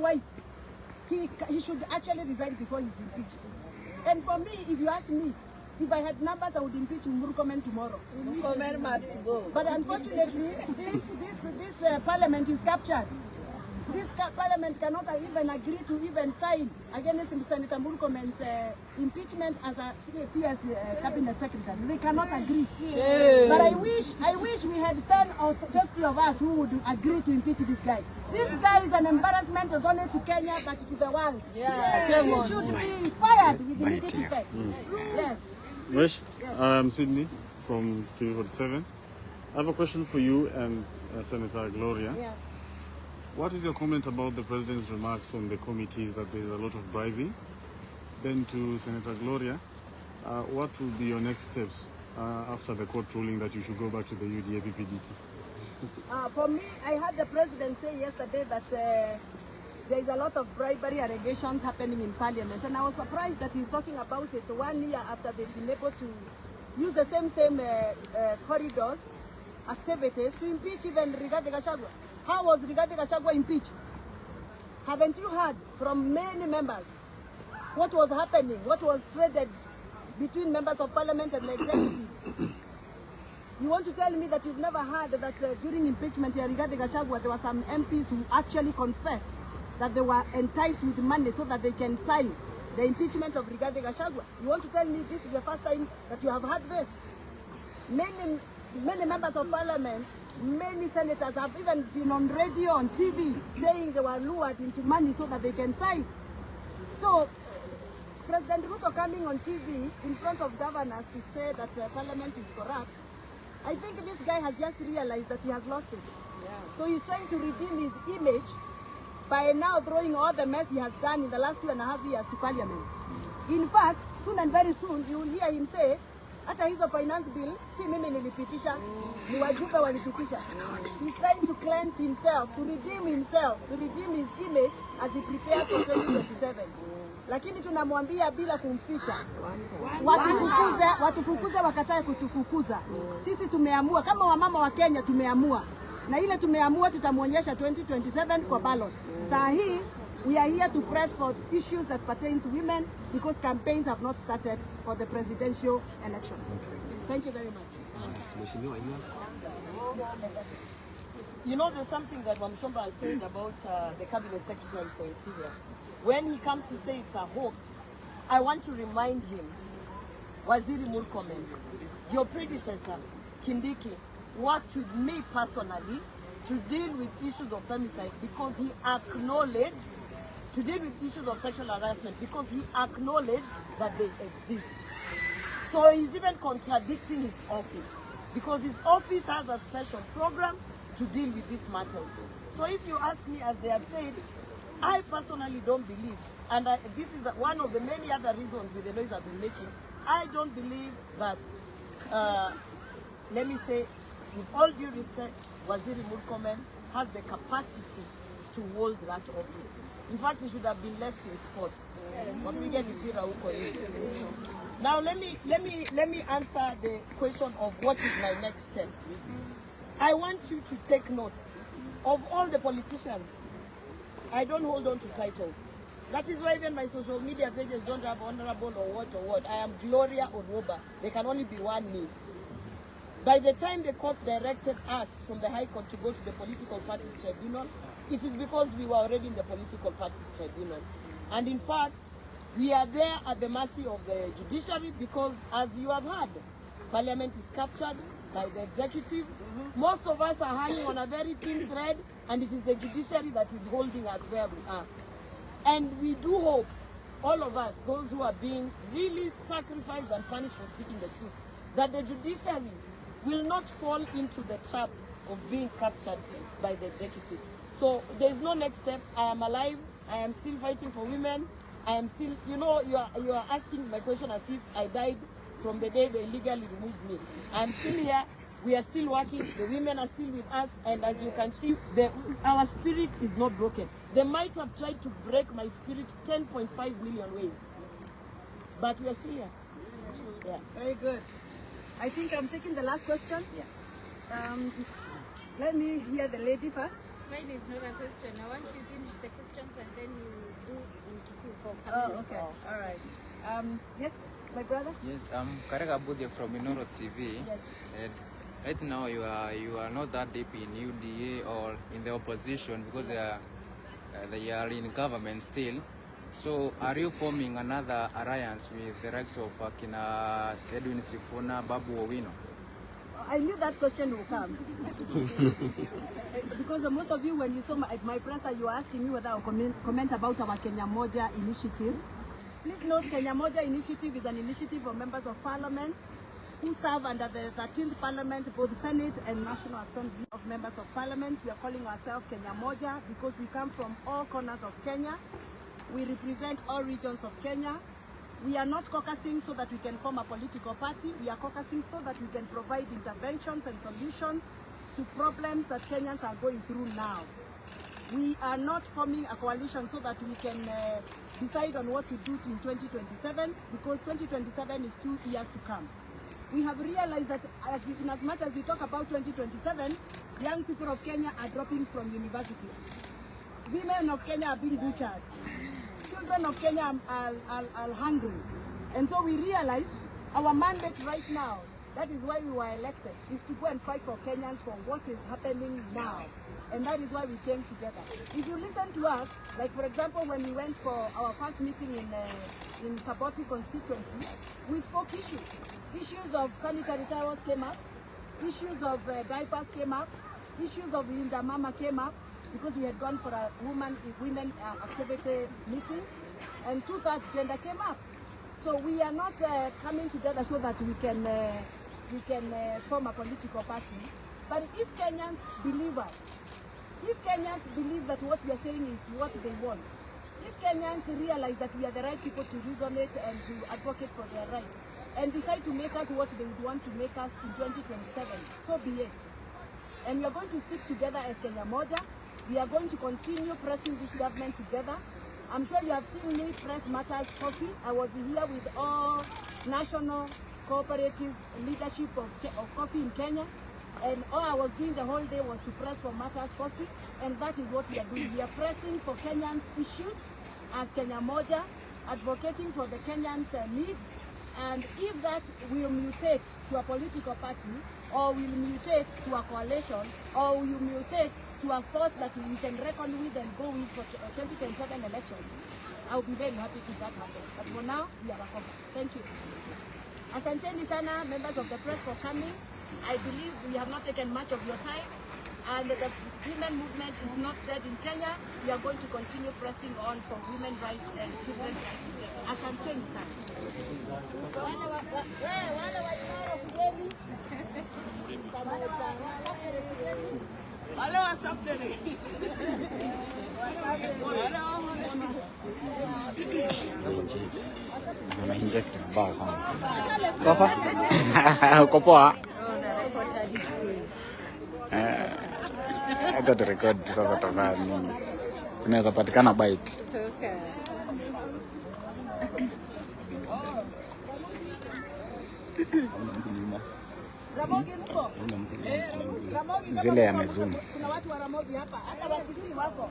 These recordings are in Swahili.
Otherwise, he should actually resign before he's impeached. And for me, if you ask me, if I had numbers, I would impeach Murkomen tomorrow. Murkomen must go. But unfortunately, this parliament is captured. This parliament cannot even agree to even sign against Senator Murkomen's impeachment as a CS cabinet secretary. They cannot agree. Shame. But I wish we had 10 or 50 of us who would agree to impeach this guy. This guy is an embarrassment not only to Kenya but to the world. Yeah. He should be fired with immediate effect. Yes. Wish, I'm Sydney from TV47. I have a question for you and Senator Gloria. Yeah. What is your comment about the President's remarks on the committees that there is a lot of bribing? Then to Senator Gloria, what will be your next steps after the court ruling that you should go back to the UDA PPDT? For me, I heard the President say yesterday that there is a lot of bribery allegations happening in Parliament, and I was surprised that he's talking about it 1 year after they've been able to use the same corridors, activities to impeach even Rigathi Gachagua. How was Rigathi Gachagua impeached? Haven't you heard from many members what was happening, what was traded between members of Parliament and the executive? You want to tell me that you've never heard that during impeachment here, Rigathi Gachagua, there were some MPs who actually confessed that they were enticed with money so that they can sign the impeachment of Rigathi Gachagua? You want to tell me this is the first time that you have heard this? Many members of Parliament, many senators have even been on radio, on TV, saying they were lured into money so that they can sign. So, President Ruto coming on TV in front of governors to say that Parliament is corrupt, I think this guy has just realized that he has lost it. Yeah. So he's trying to redeem his image by now throwing all the mess he has done in the last 2.5 years to Parliament. In fact, soon and very soon, you will hear him say, hata hizo finance bill, si mimi nilipitisha, ni wajumbe walipitisha. He's trying to cleanse himself, to redeem his image as he prepares for 2027. Lakini tunamwambia bila kumficha. Watufukuze wakatae kutufukuza. Sisi tumeamua, kama wamama wa Kenya tumeamua. Na ile tumeamua tutamuonyesha 2027 kwa ballot. Saa hii, we are here to press for issues that pertain to women because campaigns have not started for the presidential elections. Thank you very much. You know, there's something that Wamuchomba has said about the Cabinet Secretary for Interior. When he comes to say it's a hoax, I want to remind him, Waziri Murkomen, your predecessor, Kindiki, worked with me personally to deal with issues of femicide because he acknowledged, to deal with issues of sexual harassment because he acknowledged that they exist. So he's even contradicting his office because his office has a special program to deal with these matters. So if you ask me, as they have said, I personally don't believe, and this is one of the many other reasons with the noise I've been making, I don't believe that, let me say, with all due respect, Waziri Murkomen has the capacity to hold that office. In fact, he should have been left in sports. Now let me answer the question of what is my next step. I want you to take notes of all the politicians. I don't hold on to titles. That is why even my social media pages don't have honorable or what. I am Gloria Oroba. There can only be one me. By the time the court directed us from the High Court to go to the Political Parties Tribunal, it is because we were already in the Political Parties Tribunal. And in fact, we are there at the mercy of the judiciary because, as you have heard, Parliament is captured by the executive. Most of us are hanging on a very thin thread, and it is the judiciary that is holding us where we are. And we do hope, all of us, those who are being really sacrificed and punished for speaking the truth, that the judiciary will not fall into the trap of being captured by the executive. So there is no next step. I am alive. I am still fighting for women. I am still, you know, you are asking my question as if I died from the day they illegally removed me. I am still here. We are still working. The women are still with us. And as you can see, our spirit is not broken. They might have tried to break my spirit 10.5 million ways. But we are still here. Yeah. Very good. I think I'm taking the last question. Yeah. Let me hear the lady first. Mine is not a question. I want you to finish the questions and then Oh, okay. All right. Yes, my brother? Yes, I'm Karega Budhe from Inoro TV. Yes. And right now you are not that deep in UDA or in the opposition because they are in government still. So are you forming another alliance with the likes of Kina Edwin Sifuna, Babu Owino? I knew that question will come. Because most of you, when you saw my presser, you were asking me whether I'll comment about our Kenya Moja initiative. Please note, Kenya Moja initiative is an initiative of members of parliament who serve under the 13th parliament, both Senate and National Assembly of members of parliament. We are calling ourselves Kenya Moja because we come from all corners of Kenya. We represent all regions of Kenya. We are not caucusing so that we can form a political party. We are caucusing so that we can provide interventions and solutions to problems that Kenyans are going through now. We are not forming a coalition so that we can decide on what to do in 2027, because 2027 is 2 years to come. We have realized that in as much as we talk about 2027, young people of Kenya are dropping from university. Women of Kenya are being butchered. Children of Kenya are hungry. And so we realized our mandate right now, that is why we were elected, is to go and fight for Kenyans for what is happening now. And that is why we came together. If you listen to us, like for example, when we went for our first meeting in Saboti constituency, we spoke issues of sanitary towels came up, issues of diapers came up, issues of Linda Mama came up, because we had gone for a women activity meeting, and 2/3 gender came up. So we are not coming together so that we can form a political party. But if Kenyans believe us, if Kenyans believe that what we are saying is what they want, if Kenyans realize that we are the right people to resonate and to advocate for their rights, and decide to make us what they would want to make us in 2027, so be it. And we are going to stick together as Kenya Moja. We are going to continue pressing this government together. I'm sure you have seen me press Matters Coffee. I was here with all national cooperative leadership of coffee in Kenya. And all I was doing the whole day was to press for Matters Coffee. And that is what we are doing. We are pressing for Kenyans' issues as Kenya Moja, advocating for the Kenyans' needs. And if that will mutate to a political party, or will mutate to a coalition, or will mutate to a force that we can reckon with and go with for 2027 election, I will be very happy if that happens. But for now, we are Wakora. Thank you. Asanteni sana, members of the press, for coming. I believe we have not taken much of your time, and the women movement is not dead in Kenya. We are going to continue pressing on for women's rights and children's rights. Asanteni sana. Wale wa Sapere. Nimeinject vibaya sana. Sasa uko poa? Acha turekodi sasa tafadhali. Unaweza patikana bite. Ramogi mko? Zile ya mezuma. Kuna watu wa Ramogi hapa, hata Wakisii wako.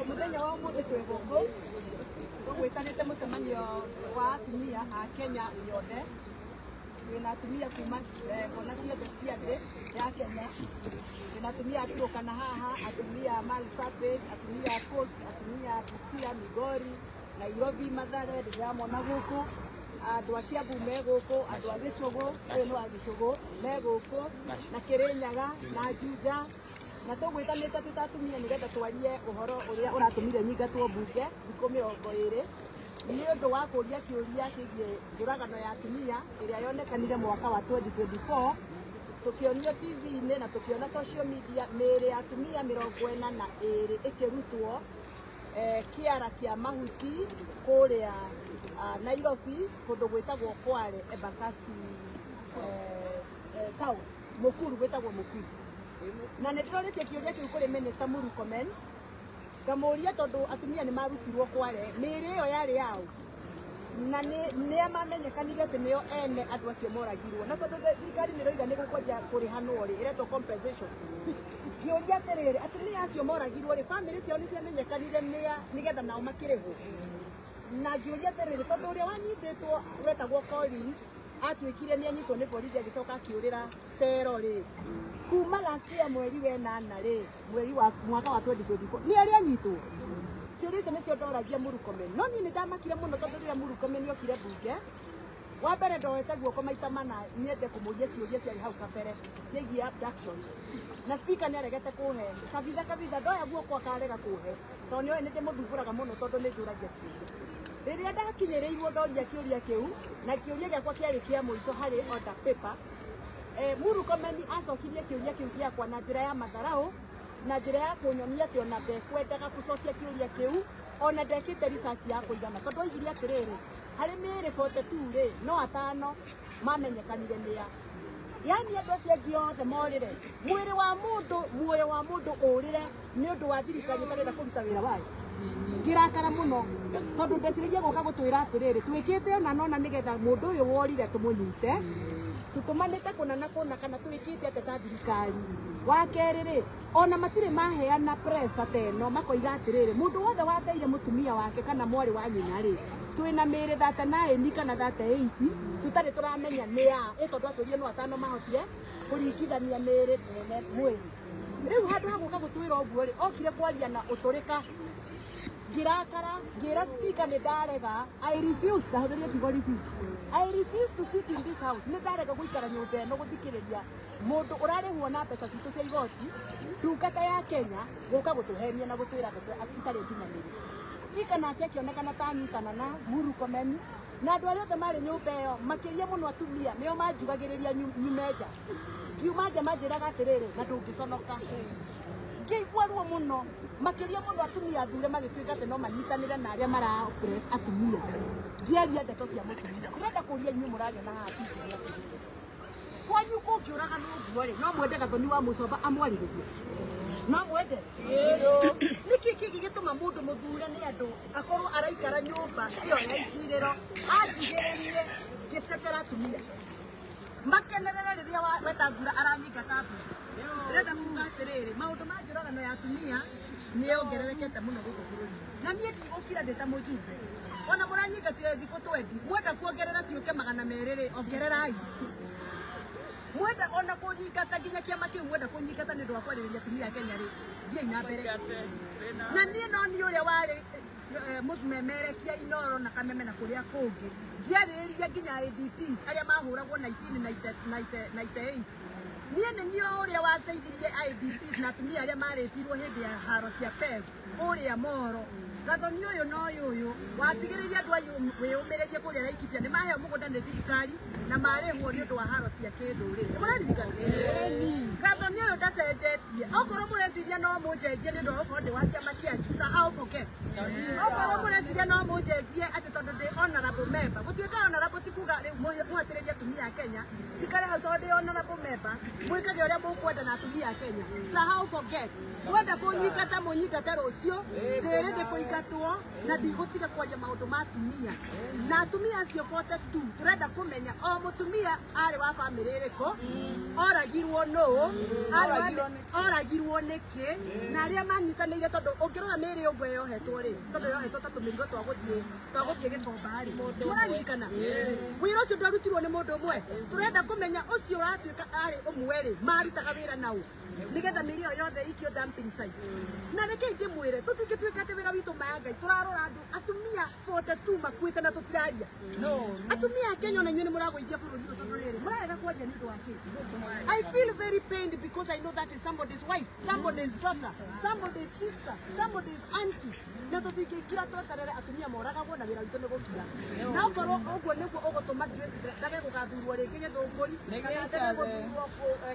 Muthenya wa umuthi twi guku tugwitanite mucemanio wa atumia a Kenya yothe. Wina atumia kuma kona ciothe cia thĩ ya Kenya. Wina atumia aturukana haha, atumia Marsabit, atumia Coast, atumia Busia, Migori, Nairobi, Mathare, ndiramona guku. Andũ a Kiambu me gũkũ, andũ a Gĩcũgũ, ũyũ nĩ wa Gĩcũgũ, me gũkũ, na Kĩrĩnyaga, na Juja, na tũgwĩtanĩte tũtatumia nĩgetha twarie ũhoro ũrĩa ũratũmire nyingatwo Bunge thikũ 20 nĩ ũndũ wa kũria kĩũria kĩgiĩ njũragano ya atumia ĩrĩa yonekanire mwaka wa 2024, tũkĩonio TV-inĩ na tũkĩona social media mĩĩrĩ ya atumia 42 ĩkĩrutwo kĩara kĩa mahuti kũrĩa Nairobi, kũndũ gwĩtagwo Kware, Embakasi South, Mũkuru gwĩtagwo Mũkuru. Na nĩ tũrorĩtie kĩũria kĩu kũrĩ Minister Murkomen, ngamũũria tondũ atumia nĩ marutirwo Kware, mĩĩrĩ ĩyo yarĩ yao, na nĩ mamenyekanire atĩ nĩo ene andũ acio moragirwo, na tondũ thirikari nĩ ĩroiga nĩ gũkwanjia kũrĩhanwo rĩ, ĩretwo compensation. Ngĩũria atĩrĩrĩ atumia acio moragirwo rĩ family ciao nĩ ciamenyekanire nĩgetha nao makĩrĩhwo. Na ngĩũria atĩrĩrĩ tondũ ũrĩa wanyitĩtwo wetagwo Collins atuĩkire nĩ anyitwo nĩ borithi agĩcoka akĩũrĩra cero rĩ. Kuma last year mweri wa 8 rĩ mweri wa mwaka wa 2024 nĩ arĩ anyitwo. Ciũria icio nĩcio ndoragia Mũrukome. No niĩ nĩ ndamakire mũno tondũ rĩrĩa Mũrukome nĩ okire Bunge. Wa mbere ndoete guoko maita mana nyende kũmũria ciũria ciarĩ hau kabere ciĩgiĩ abductions. Na speaker nĩ aregete kũhe. Kabitha ndoya guoko akarega kũhe. Tondũ nĩ oĩ nĩ ndĩmũthumbũraga mũno tondũ nĩ njũragia ciũria. Rĩrĩa ndakinyĩrĩirwo ndoria kĩũria kĩu na kĩũria gĩakwa kĩarĩ kĩa mũico harĩ order paper. Mũrukome acokirie kĩũria kĩu gĩakwa na njĩra ya matharaũ na njĩra ya kũnyonia atĩ ona ndekwendaga gũcokia kĩũria kĩu ona ndekĩte research ya kũigana tondũ oigire atĩrĩrĩ harĩ mĩĩrĩ 42 rĩ no 5 mamenyekanire nĩa. Yani andũ acio angĩ othe morĩre muoyo wa mũndũ ũrĩre nĩ ũndũ wa thirikari ĩtarenda kũruta wĩra wayo. Ngĩrakara mũno tondũ ndeciragia gũka gũtwĩra atĩrĩrĩ twĩkĩte ona nona nĩgetha mũndũ ũyũ worire tũmũnyite tutumanĩte kũna na kũna kana twĩkĩte atĩ ta thirikari. Wa kerĩ rĩ ona matirĩ maheana press ateno makoiga atĩrĩrĩ mũndũ wothe wateire mũtumia wake kana mwarĩ wa nyina rĩ twĩna mĩĩrĩ 39 kana 38 tutarĩ tũramenya nĩ ya tondũ atũrie no 5 mahotire kũringithania mĩĩrĩ mwezi. Rĩu handũ ha gũka gũtwĩra ũguo rĩ okire kwaria na ũtũrĩka. Ngĩrakara ngĩra speaker nĩ ndarega I refuse to sit in this house. Nĩ ndarega gũikara nyũmba ĩno gũthikĩrĩria mũndũ ũrarĩhwo na mbeca citũ cia igoti ndungata ya Kenya gũka gũtũhenia na gũtwĩra itarĩ nginyanĩru. Speaker nake akĩonekana ta anyitana na Mũrukome na andũ arĩa othe marĩ nyũmba ĩyo makĩria mũno atumia nĩo manjugagĩrĩria Imejaa. Ngiuma nja manjĩraga atĩrĩrĩ na ndũngĩconoka. Ngĩigua ruo mũno makĩria mũno atumia athure magĩtuĩka atĩ no manyitanĩre na arĩa mara oppress atumia. Ngĩaria ndeto cia mũtumia. Ndĩrenda kũria inyuĩ mũragĩona haha TV. Kwanyu kũngĩũraga n'ũguo rĩ no mwende Gathoni wa Mũchomba amwarĩrĩrie. No mwende? Nĩkĩ kĩngĩ gĩtũma mũndũ mũthure nĩ andũ akorwo araikara nyũmba ĩyo ya icirĩro anjigĩrĩrie gĩtetera atumia. Makenerere rĩrĩa wetangura aranyingata Bunge. Ndĩrenda kuuga atĩrĩrĩ maũndũ ma njũragano ya atumia nĩyongererekete mũno gũkũ bũrũri-inĩ. Na niĩ ndigũkira ndĩ ta mũjumbe. Ona mũranyingatire thikũ 20 mwenda kuongerera ciũke 200 rĩ ongererai. Mwenda ona kũnyingata nginya kĩama kĩu mwenda kũnyingata nĩ ũndũ wa kwarĩrĩria atumia a Kenya rĩ thiĩ na mbere. Na niĩ no niĩ ũrĩa warĩ mũmemerekia Inoro na Kameme na kũrĩa kũngĩ ngĩarĩrĩria nginya IDPs arĩa mahũragwo 1998. Niĩ nĩ niĩ ũrĩa wateithirie IDPs na atumia arĩa marĩtirwo hĩndĩ ya haro cia PEV ũrĩa Moro. Gathoni ũyũ no ũyũ watigĩrĩria andũ ayo wĩyũmĩrĩrie kũrĩa Laikipia nĩ maheo mũgũnda nĩ thirikari na marĩhwo nĩ ũndũ wa haro cia kĩndũrĩrĩ. Mũraririkana? Gathoni ũyũ ndacenjetie. Okorwo mũreciria no mũnjenjie nĩ ũndũ wa gũkorwo ndĩ wa kĩama kĩanyu how forget. Okorwo mũreciria no mũnjenjie atĩ tondũ ndĩ honorable member. Gũtuĩka honorable ti kuga rĩu mũhatĩrĩria atumia a Kenya. Cikare hau tondũ ndĩ honorable member. Mwĩkage ũrĩa mũkwenda na atumia a Kenya. How forget. Mwenda kũnyingata mũnyingate rũciũ. Ndĩrĩ ndĩ kũingatwo na ndigũtiga kwaria maũndũ ma atumia. Na atumia acio 42 tũrenda kũmenya o mũtumia arĩ wa bamĩrĩ ĩrĩkũ, oragirwo nũ, oragirwo nĩkĩ, na arĩa manyitanĩire tondũ ũngĩrora mĩĩrĩ ũguo yohetwo rĩ, tondũ yohetwo ta tũmĩrigo twa gũthiĩ gĩkomba rĩ. Mũraririkana? Wĩra ũcio ndwarutirwo nĩ mũndũ ũmwe. Tũrenda kũmenya ũcio ũratuĩka arĩ ũmwe rĩ, marutaga wĩra naũ. Nigetha mĩĩrĩ ĩyo yothe ikio dumping site. Na reke ndĩmwĩre tũtingĩtuĩka atĩ wĩra witũ ma Ngai tũrarora andũ atumia 42 makuĩte na tũtiraria. Atumia a Kenya na inyuĩ nĩ mũragũithia bũrũri ũyũ tondũ rĩrĩ mũrarega kwaria nĩ ũndũ wa kĩ? I feel very pained because I know that is somebody's wife, somebody's daughter, somebody's sister, somebody's auntie. Na tũtingĩkira tweterere atumia moragagwo na wĩra witũ nĩ gũkira. Na okorwo ũguo nĩguo ũgũtũma ndage gũgathurwo rĩngĩ Gĩthũngũri kana ndage gũthurwo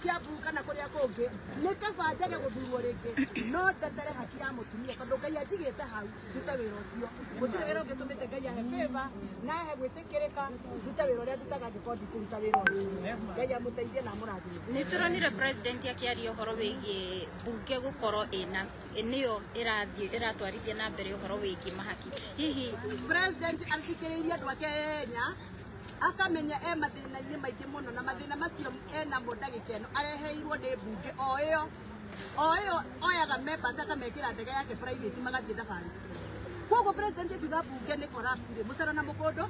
Kiambu kana kũrĩa kũngĩ nĩ kaba njage gũthurwo rĩngĩ no ndetere haki ya mũtumia tondũ Ngai anjigĩte hau ndute wĩra ũcio. Gũtirĩ wĩra ũngĩtũmĩte Ngai ahe favor na ahe gwĩtĩkĩrĩka ndute wĩra ũrĩa ndutaga angĩkorwo ndikũruta wĩra ũyũ. Ngai amũteithie na mũrathime. Nĩ tũronire president akĩaria ũhoro wĩgiĩ Bunge gũkorwo nĩyo ĩratwarithia na mbere ũhoro wĩgiĩ mahaki. Hihi president athikĩrĩirie andũ a Kenya akamenya mathĩna-inĩ maingĩ mũno na mathĩna macio enamo ndagĩka ĩno areheirwo nĩ Bunge o ĩyo oyo oyaga members akamekira ndege yake private magathie thabari koguo president akiuga bunge nĩ corrupt mucera na mũkũndũ